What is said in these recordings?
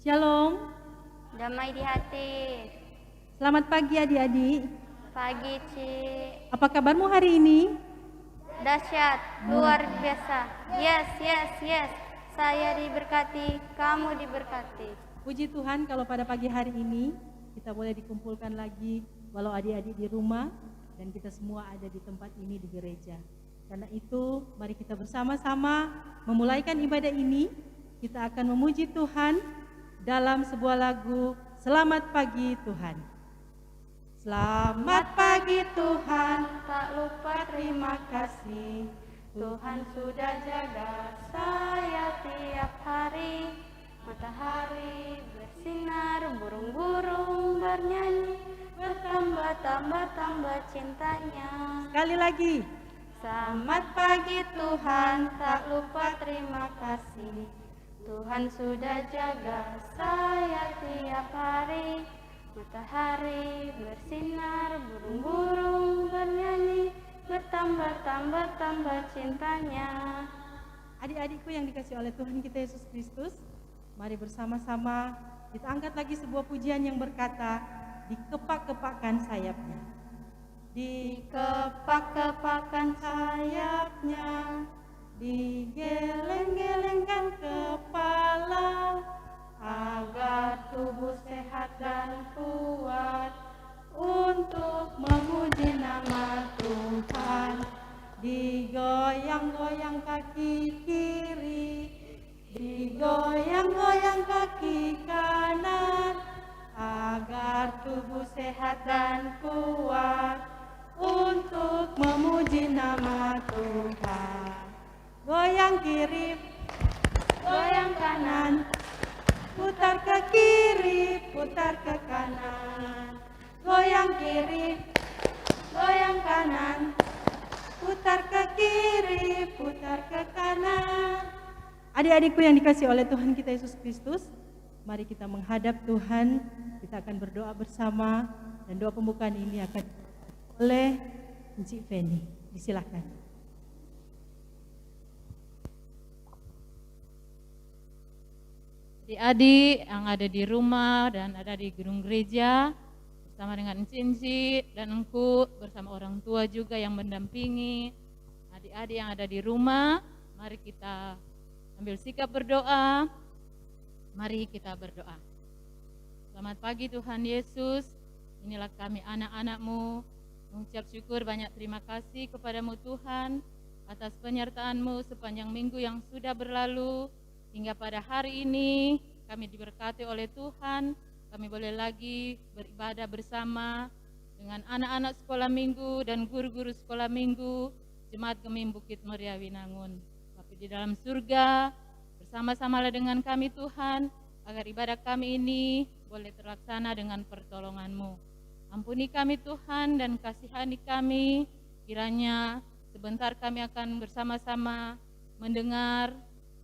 Shalom, Damai di hati. selamat pagi adik-adik. Pagi, Ci. Apa kabarmu hari ini? Dahsyat, luar biasa. Yes, yes, yes. Saya diberkati, kamu diberkati. Puji Tuhan kalau pada pagi hari ini kita boleh dikumpulkan lagi walau adik-adik di rumah dan kita semua ada di tempat ini di gereja. Karena itu mari kita bersama-sama memulaikan ibadah ini. Kita akan memuji Tuhan dalam sebuah lagu Selamat Pagi Tuhan. Selamat pagi Tuhan, Tak lupa terima kasih. Tuhan sudah jaga saya tiap hari. Matahari bersinar, burung-burung bernyanyi, bertambah-tambah cintanya. Sekali lagi. Selamat pagi Tuhan, tak lupa terima kasih. Tuhan sudah jaga saya tiap hari. Matahari bersinar, burung-burung bernyanyi, bertambah cintanya. Adik-adikku yang dikasih oleh Tuhan kita Yesus Kristus, mari bersama-sama kita angkat lagi sebuah pujian yang berkata, dikepak-kepakkan sayapnya. Dikepak-kepakkan sayapnya, digeleng-gelengkan kepala, agar tubuh sehat dan kuat untuk memuji nama Tuhan. Digoyang-goyang kaki kiri, digoyang-goyang kaki kanan, agar tubuh sehat dan kuat untuk memuji nama Tuhan. Goyang kiri, goyang kanan, putar ke kiri, putar ke kanan. Goyang kiri, goyang kanan, putar ke kiri, putar ke kanan. Adik-adikku yang dikasih oleh Tuhan kita Yesus Kristus, mari kita menghadap Tuhan. Kita akan berdoa bersama dan doa pembukaan ini akan oleh Encik Feni. Disilakan. Adik-adik yang ada di rumah dan ada di gedung gereja bersama dengan Enci dan Engku, bersama orang tua juga yang mendampingi adik-adik yang ada di rumah, mari kita ambil sikap berdoa. Mari kita berdoa. Selamat pagi Tuhan Yesus, inilah kami anak-anak-Mu, mengucap syukur banyak terima kasih kepadamu Tuhan atas penyertaan-Mu sepanjang minggu yang sudah berlalu. Hingga pada hari ini kami diberkati oleh Tuhan, kami boleh lagi beribadah bersama dengan anak-anak sekolah minggu dan guru-guru sekolah minggu Jemaat Gemim Bukit Muria Winangun. Tapi di dalam surga bersama-samalah dengan kami Tuhan, agar ibadah kami ini boleh terlaksana dengan pertolongan-Mu. Ampuni kami Tuhan dan kasihani kami, kiranya sebentar kami akan bersama-sama mendengar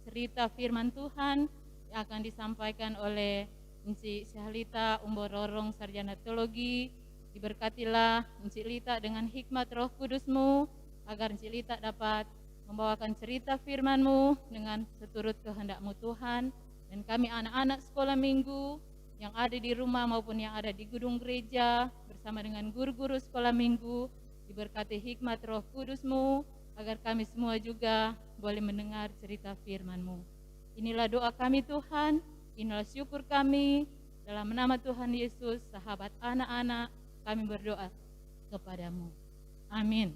cerita firman Tuhan yang akan disampaikan oleh Encik Syahlita Umbororong Sarjana Teologi. Diberkatilah Encik Lita dengan hikmat Roh Kudus-Mu, agar Encik Lita dapat membawakan cerita firman-Mu dengan seturut kehendak-Mu Tuhan. Dan kami anak-anak sekolah minggu yang ada di rumah maupun yang ada di gedung gereja bersama dengan guru-guru sekolah minggu, diberkati hikmat Roh Kudus-Mu, agar kami semua juga boleh mendengar cerita firman-Mu. Inilah doa kami Tuhan, inilah syukur kami, dalam nama Tuhan Yesus, sahabat anak-anak, kami berdoa kepadamu. Amin.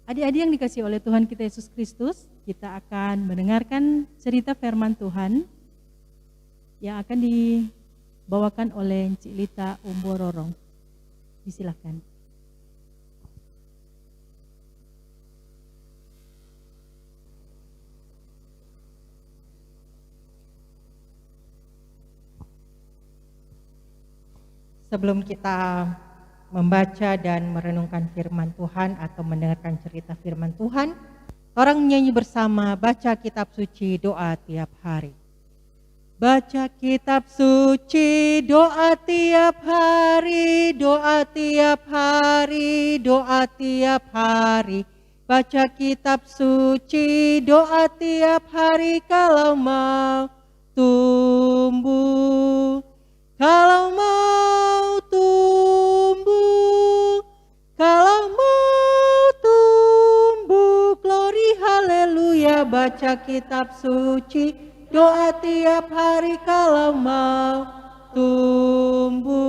Adik-adik yang dikasih oleh Tuhan kita Yesus Kristus, kita akan mendengarkan cerita firman Tuhan yang akan dibawakan oleh Encik Lita Umbororong. Disilakan. Sebelum kita membaca dan merenungkan firman Tuhan atau mendengarkan cerita firman Tuhan, orang nyanyi bersama baca kitab suci doa tiap hari. Baca kitab suci doa tiap hari, doa tiap hari, doa tiap hari. baca kitab suci, doa tiap hari kalau mau tumbuh. Kalau mau tumbuh, kalau mau tumbuh, glory haleluya, baca kitab suci, doa tiap hari kalau mau tumbuh.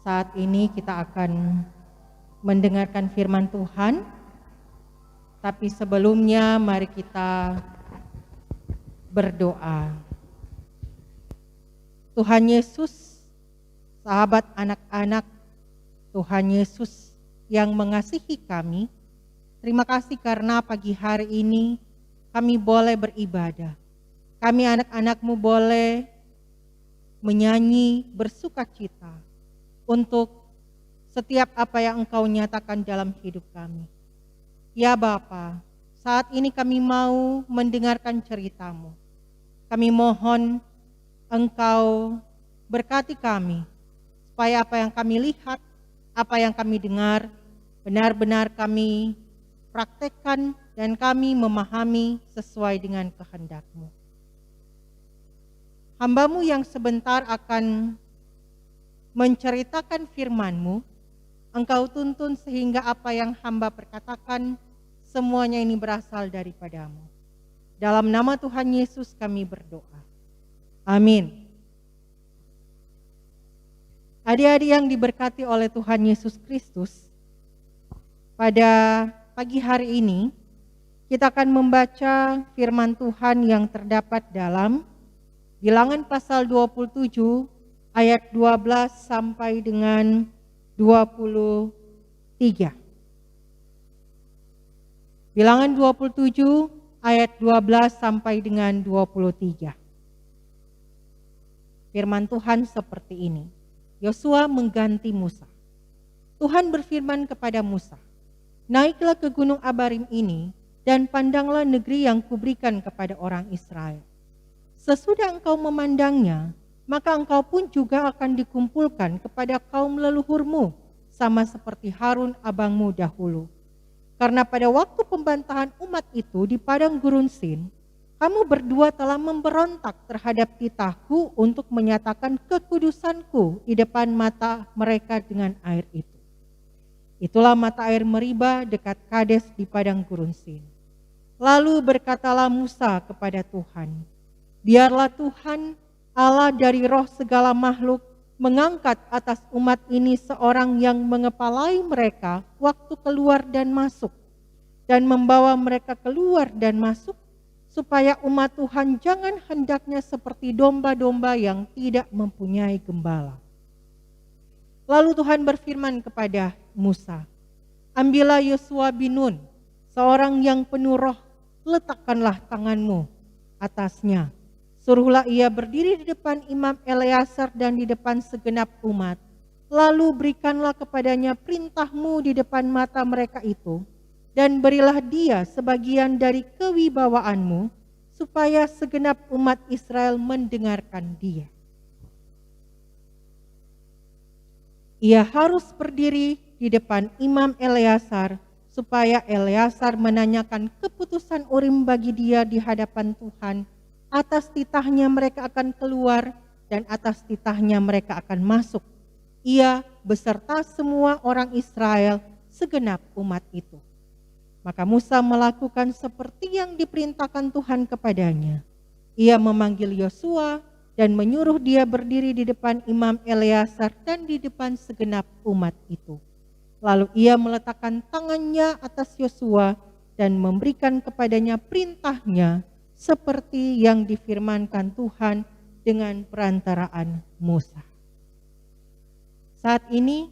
Saat ini kita akan mendengarkan firman Tuhan. Tapi sebelumnya mari kita berdoa. Tuhan Yesus, sahabat anak-anak, Tuhan Yesus yang mengasihi kami, terima kasih karena pagi hari ini kami boleh beribadah. Kami anak-anak-Mu boleh menyanyi bersukacita untuk setiap apa yang Engkau nyatakan dalam hidup kami. Ya Bapa, saat ini kami mau mendengarkan cerita-Mu. Kami mohon Engkau berkati kami, supaya apa yang kami lihat, apa yang kami dengar, benar-benar kami praktekkan dan kami memahami sesuai dengan kehendak-Mu. Hamba-Mu yang sebentar akan menceritakan firman-Mu, Engkau tuntun sehingga apa yang hamba perkatakan semuanya ini berasal daripada-Mu. Dalam nama Tuhan Yesus kami berdoa. Amin. Adik-adik yang diberkati oleh Tuhan Yesus Kristus, pada pagi hari ini kita akan membaca firman Tuhan yang terdapat dalam Bilangan pasal 27 ayat 12 sampai dengan 23. Bilangan 27 ayat 12 sampai dengan 23. Firman Tuhan seperti ini. Yosua mengganti Musa. Tuhan berfirman kepada Musa, naiklah ke gunung Abarim ini dan pandanglah negeri yang kuberikan kepada orang Israel. Sesudah engkau memandangnya, maka engkau pun juga akan dikumpulkan kepada kaum leluhurmu, sama seperti Harun abangmu dahulu. Karena pada waktu pembantahan umat itu di padang gurun Sin, kamu berdua telah memberontak terhadap titahku untuk menyatakan kekudusanku di depan mata mereka dengan air itu. Itulah mata air Meriba dekat Kades di padang gurun Sin. Lalu berkatalah Musa kepada Tuhan, biarlah Tuhan Allah dari roh segala makhluk mengangkat atas umat ini seorang yang mengepalai mereka waktu keluar dan masuk, dan membawa mereka keluar dan masuk, supaya umat Tuhan jangan hendaknya seperti domba-domba yang tidak mempunyai gembala. Lalu Tuhan berfirman kepada Musa, ambillah Yosua bin Nun, seorang yang penuh roh, letakkanlah tanganmu atasnya. Suruhlah ia berdiri di depan Imam Eleazar dan di depan segenap umat. Lalu berikanlah kepadanya perintahmu di depan mata mereka itu, dan berilah dia sebagian dari kewibawaanmu, supaya segenap umat Israel mendengarkan dia. Ia harus berdiri di depan Imam Eleazar, supaya Eleazar menanyakan keputusan Urim bagi dia di hadapan Tuhan. Atas titahnya mereka akan keluar dan atas titahnya mereka akan masuk. Ia beserta semua orang Israel, segenap umat itu. Maka Musa melakukan seperti yang diperintahkan Tuhan kepadanya. Ia memanggil Yosua dan menyuruh dia berdiri di depan Imam Eleazar dan di depan segenap umat itu. Lalu ia meletakkan tangannya atas Yosua dan memberikan kepadanya perintahnya, seperti yang difirmankan Tuhan dengan perantaraan Musa. Saat ini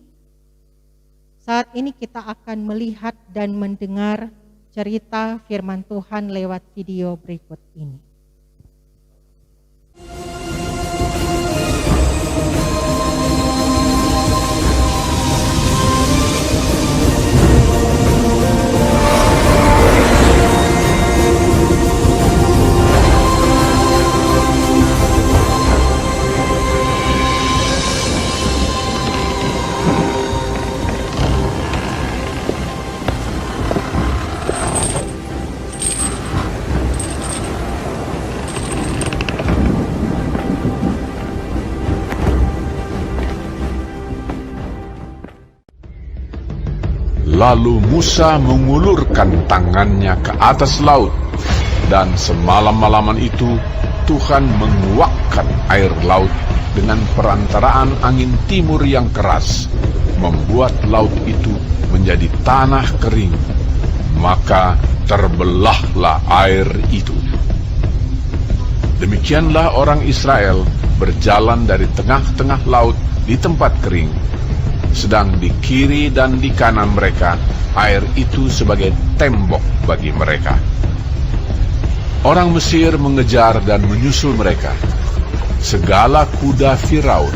kita akan melihat dan mendengar cerita firman Tuhan lewat video berikut ini. Lalu Musa mengulurkan tangannya ke atas laut, dan semalam-malaman itu Tuhan menguakkan air laut dengan perantaraan angin timur yang keras, membuat laut itu menjadi tanah kering. Maka terbelahlah air itu. Demikianlah orang Israel berjalan dari tengah-tengah laut di tempat kering, sedang di kiri dan di kanan mereka air itu sebagai tembok bagi mereka. Orang Mesir mengejar dan menyusul mereka. Segala kuda Firaun,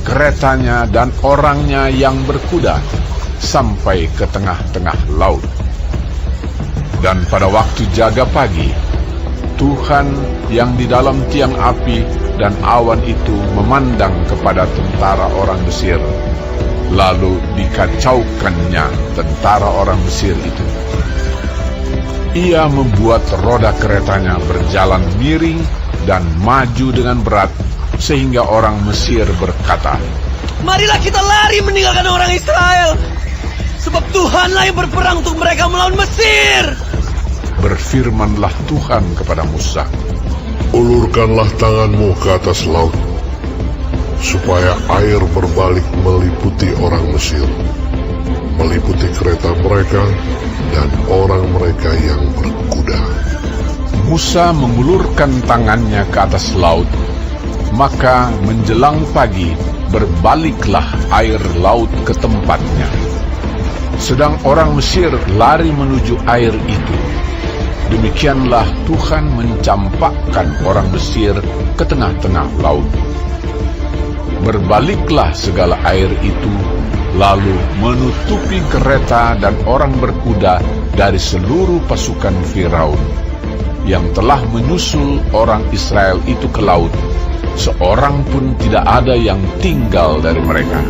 keretanya dan orangnya yang berkuda, sampai ke tengah-tengah laut. Dan pada waktu jaga pagi, Tuhan yang di dalam tiang api dan awan itu memandang kepada tentara orang Mesir, lalu dikacaukannya tentara orang Mesir itu. Ia membuat roda keretanya berjalan miring dan maju dengan berat, sehingga orang Mesir berkata, "Marilah kita lari meninggalkan orang Israel, sebab Tuhanlah yang berperang untuk mereka melawan Mesir." Berfirmanlah Tuhan kepada Musa, "Ulurkanlah tanganmu ke atas laut, supaya air berbalik meliputi orang Mesir, meliputi kereta mereka dan orang mereka yang berkuda." Musa mengulurkan tangannya ke atas laut, maka menjelang pagi berbaliklah air laut ke tempatnya. Sedang orang Mesir lari menuju air itu. Demikianlah Tuhan mencampakkan orang Mesir ke tengah-tengah laut. Berbaliklah segala air itu, lalu menutupi kereta dan orang berkuda dari seluruh pasukan Firaun, yang telah menyusul orang Israel itu ke laut. Seorang pun tidak ada yang tinggal dari mereka.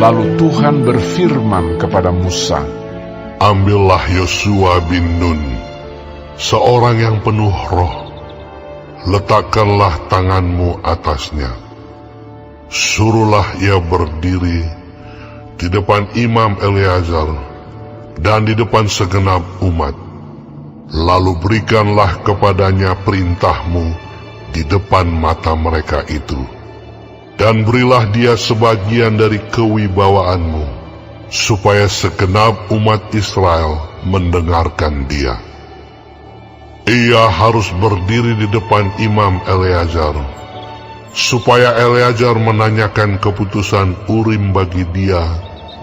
Lalu Tuhan berfirman kepada Musa, "Ambillah Yosua bin Nun, seorang yang penuh roh, letakkanlah tanganmu atasnya. Suruhlah ia berdiri di depan Imam Eleazar dan di depan segenap umat. Lalu berikanlah kepadanya perintahmu di depan mata mereka itu. Dan berilah dia sebagian dari kewibawaanmu, supaya segenap umat Israel mendengarkan dia. Ia harus berdiri di depan Imam Eleazar, supaya Eleazar menanyakan keputusan Urim bagi dia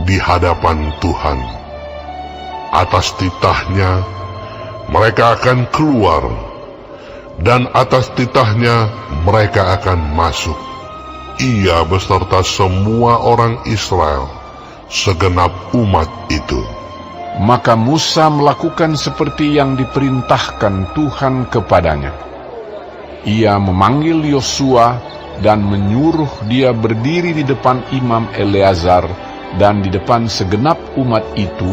di hadapan Tuhan. Atas titahnya mereka akan keluar, dan atas titahnya mereka akan masuk. Ia beserta semua orang Israel, segenap umat itu." Maka Musa melakukan seperti yang diperintahkan Tuhan kepadanya. Ia memanggil Yosua dan menyuruh dia berdiri di depan Imam Eleazar dan di depan segenap umat itu.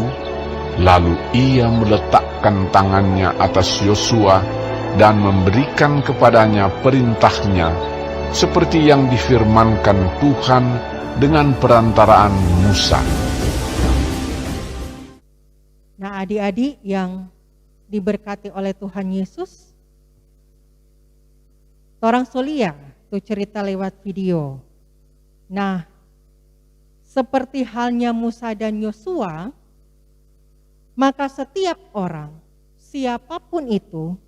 Lalu ia meletakkan tangannya atas Yosua dan memberikan kepadanya perintahnya, seperti yang difirmankan Tuhan dengan perantaraan Musa. Nah, adik-adik yang diberkati oleh Tuhan Yesus, orang Solia tuh cerita lewat video. Nah, seperti halnya Musa dan Yosua, maka setiap orang, siapapun itu,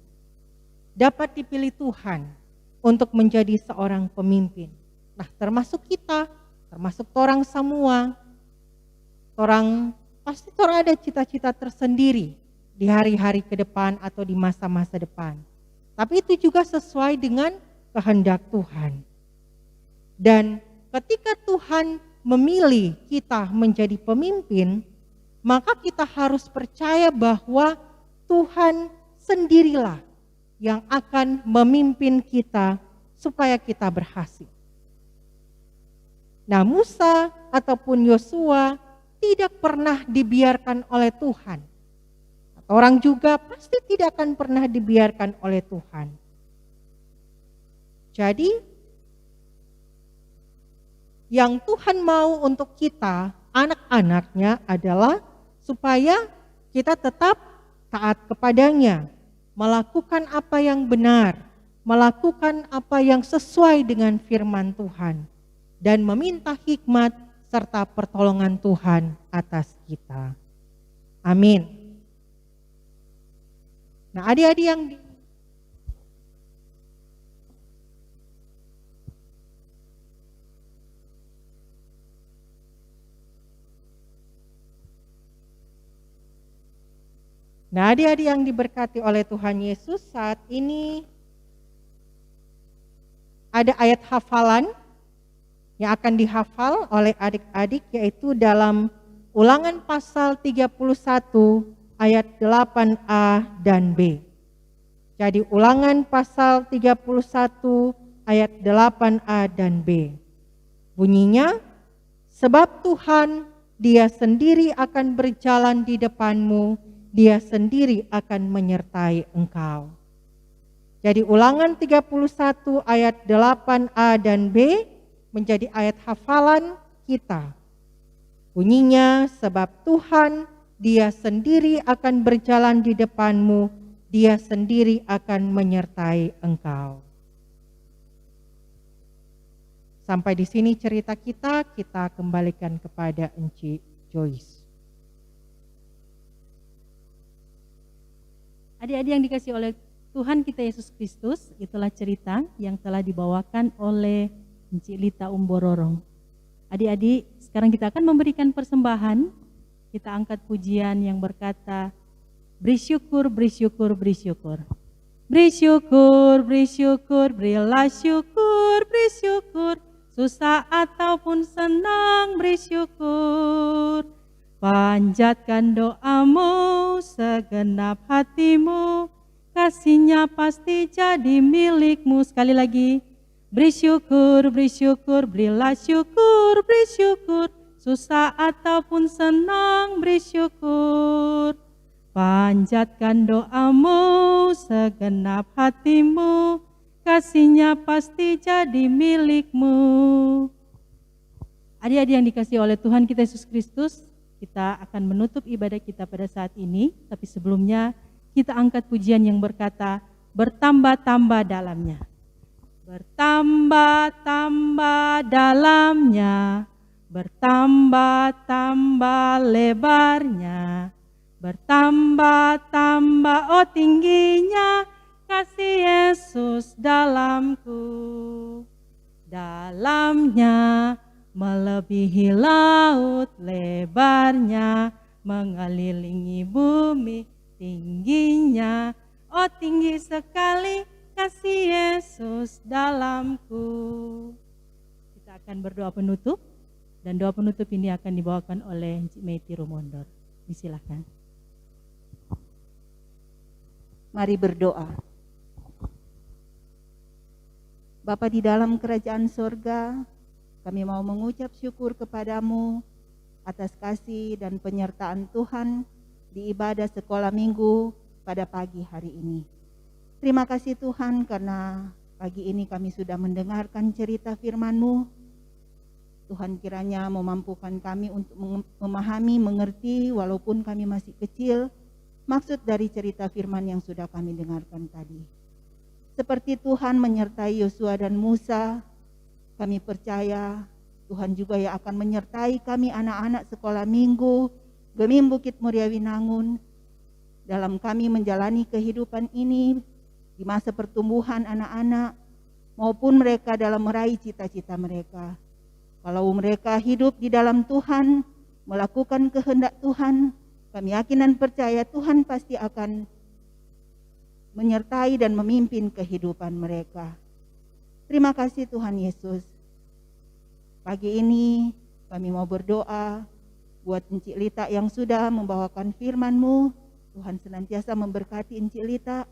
dapat dipilih Tuhan untuk menjadi seorang pemimpin. Nah, termasuk kita, termasuk orang semua. Orang pasti ada cita-cita tersendiri di hari-hari ke depan atau di masa-masa depan. Tapi itu juga sesuai dengan kehendak Tuhan. Dan ketika Tuhan memilih kita menjadi pemimpin, maka kita harus percaya bahwa Tuhan sendirilah yang akan memimpin kita supaya kita berhasil. Nah, Musa ataupun Yosua tidak pernah dibiarkan oleh Tuhan. Orang juga pasti tidak akan pernah dibiarkan oleh Tuhan. Jadi, yang Tuhan mau untuk kita, anak-anaknya adalah supaya kita tetap taat kepadanya, melakukan apa yang benar, melakukan apa yang sesuai dengan firman Tuhan, dan meminta hikmat serta pertolongan Tuhan atas kita. Amin. Nah, adik-adik yang adik-adik yang diberkati oleh Tuhan Yesus, saat ini ada ayat hafalan yang akan dihafal oleh adik-adik, yaitu dalam Ulangan pasal 31 ayat 8a dan b. Jadi Ulangan pasal 31 ayat 8a dan b. Bunyinya, sebab Tuhan Dia sendiri akan berjalan di depanmu, Dia sendiri akan menyertai engkau. Jadi Ulangan 31 ayat 8a dan b menjadi ayat hafalan kita. Bunyinya, sebab Tuhan Dia sendiri akan berjalan di depanmu, Dia sendiri akan menyertai engkau. Sampai di sini cerita kita kembalikan kepada Enci Joyce. Adik-adik yang dikasihi oleh Tuhan kita Yesus Kristus, itulah cerita yang telah dibawakan oleh Enci Lita Umbororong. Adik-adik, sekarang kita akan memberikan persembahan. Kita angkat pujian yang berkata, beri syukur, beri syukur, beri syukur. Beri syukur, beri syukur, berilah syukur, beri syukur. Susah ataupun senang, beri syukur. Panjatkan doamu, segenap hatimu, kasihnya pasti jadi milikmu. Sekali lagi, beri syukur, berilah syukur, beri syukur. Susah ataupun senang, beri syukur. Panjatkan doamu, segenap hatimu, kasihnya pasti jadi milikmu. Adik-adik yang dikasihi oleh Tuhan kita Yesus Kristus, kita akan menutup ibadah kita pada saat ini. Tapi sebelumnya kita angkat pujian yang berkata, bertambah-tambah dalamnya. Bertambah-tambah dalamnya, bertambah-tambah lebarnya, bertambah-tambah oh tingginya kasih Yesus dalamku. Dalamnya melebihi laut, lebarnya mengelilingi bumi, tingginya oh tinggi sekali kasih Yesus dalamku. Kita akan berdoa penutup, dan doa penutup ini akan dibawakan oleh Encik Meiti Rumondor. Disilahkan. Mari berdoa. Bapa di dalam kerajaan sorga, kami mau mengucap syukur kepadamu atas kasih dan penyertaan Tuhan di ibadah sekolah minggu pada pagi hari ini. Terima kasih Tuhan, karena pagi ini kami sudah mendengarkan cerita firman-Mu. Tuhan kiranya memampukan kami untuk memahami, mengerti, walaupun kami masih kecil, maksud dari cerita firman yang sudah kami dengarkan tadi. Seperti Tuhan menyertai Yosua dan Musa, kami percaya Tuhan juga yang akan menyertai kami anak-anak sekolah minggu Gemim Bukit Muria Winangun, dalam kami menjalani kehidupan ini di masa pertumbuhan anak-anak maupun mereka dalam meraih cita-cita mereka. Kalau mereka hidup di dalam Tuhan, melakukan kehendak Tuhan, kami yakin dan percaya Tuhan pasti akan menyertai dan memimpin kehidupan mereka. Terima kasih Tuhan Yesus. Pagi ini kami mau berdoa buat Encik Lita yang sudah membawakan firman-Mu. Tuhan senantiasa memberkati Encik Lita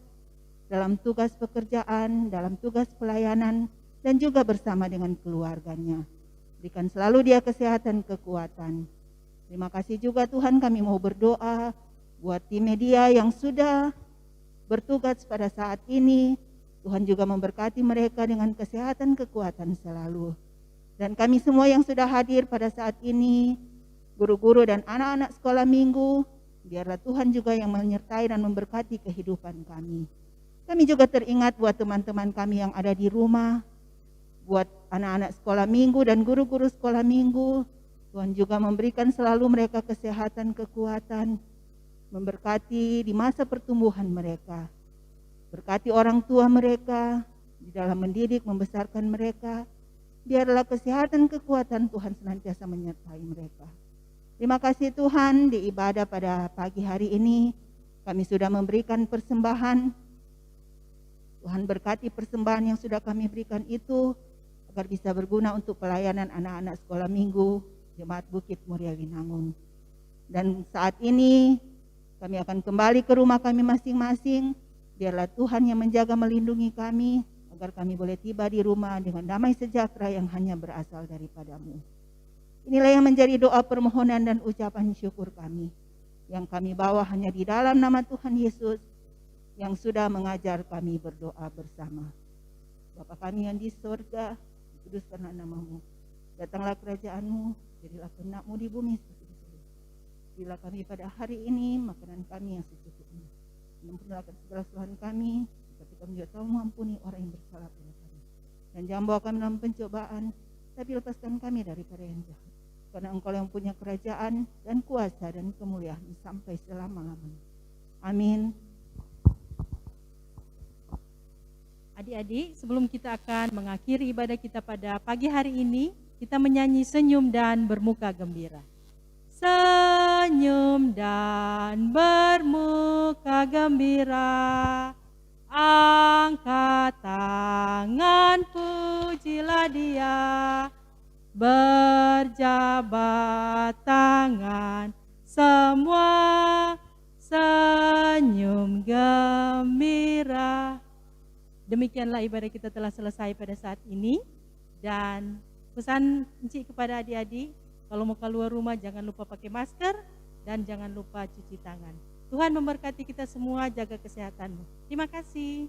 dalam tugas pekerjaan, dalam tugas pelayanan, dan juga bersama dengan keluarganya. Berikan selalu dia kesehatan, kekuatan. Terima kasih juga Tuhan, kami mau berdoa buat tim media yang sudah bertugas pada saat ini. Tuhan juga memberkati mereka dengan kesehatan, kekuatan selalu. Dan kami semua yang sudah hadir pada saat ini, guru-guru dan anak-anak sekolah minggu, biarlah Tuhan juga yang menyertai dan memberkati kehidupan kami. Kami juga teringat buat teman-teman kami yang ada di rumah, buat anak-anak sekolah minggu dan guru-guru sekolah minggu. Tuhan juga memberikan selalu mereka kesehatan, kekuatan, memberkati di masa pertumbuhan mereka. Berkati orang tua mereka di dalam mendidik, membesarkan mereka. Biarlah kesehatan, kekuatan Tuhan senantiasa menyertai mereka. Terima kasih Tuhan, di ibadah pada pagi hari ini kami sudah memberikan persembahan. Tuhan berkati persembahan yang sudah kami berikan itu agar bisa berguna untuk pelayanan anak-anak sekolah minggu Jemaat Bukit Muria Winangun. Dan saat ini kami akan kembali ke rumah kami masing-masing. Biarlah Tuhan yang menjaga melindungi kami agar kami boleh tiba di rumah dengan damai sejahtera yang hanya berasal daripada-Mu. Inilah yang menjadi doa permohonan dan ucapan syukur kami, yang kami bawa hanya di dalam nama Tuhan Yesus yang sudah mengajar kami berdoa bersama. Bapa kami yang di surga, dikuduskanlah nama-Mu. Datanglah kerajaan-Mu, jadilah kehendak-Mu di bumi seperti di surga. Berilah kami pada hari ini makanan kami yang secukupnya. Ampunilah segala kesalahan kami, seperti kami juga tahu mengampuni orang yang bersalah pada kami. Dan jangan bawa kami dalam pencobaan, tapi lepaskan kami daripada yang jahat. Karena Engkau yang punya kerajaan dan kuasa dan kemuliaan sampai selama-lamanya. Amin. Adik-adik, sebelum kita akan mengakhiri ibadah kita pada pagi hari ini, kita menyanyi senyum dan bermuka gembira. Senyum dan bermuka gembira, angkat tangan pujilah Dia, berjabat tangan semua, senyum gembira. Demikianlah ibadah kita telah selesai pada saat ini. Dan pesan Encik kepada adik-adik, kalau mau keluar rumah jangan lupa pakai masker dan jangan lupa cuci tangan. Tuhan memberkati kita semua, jaga kesehatanmu. Terima kasih.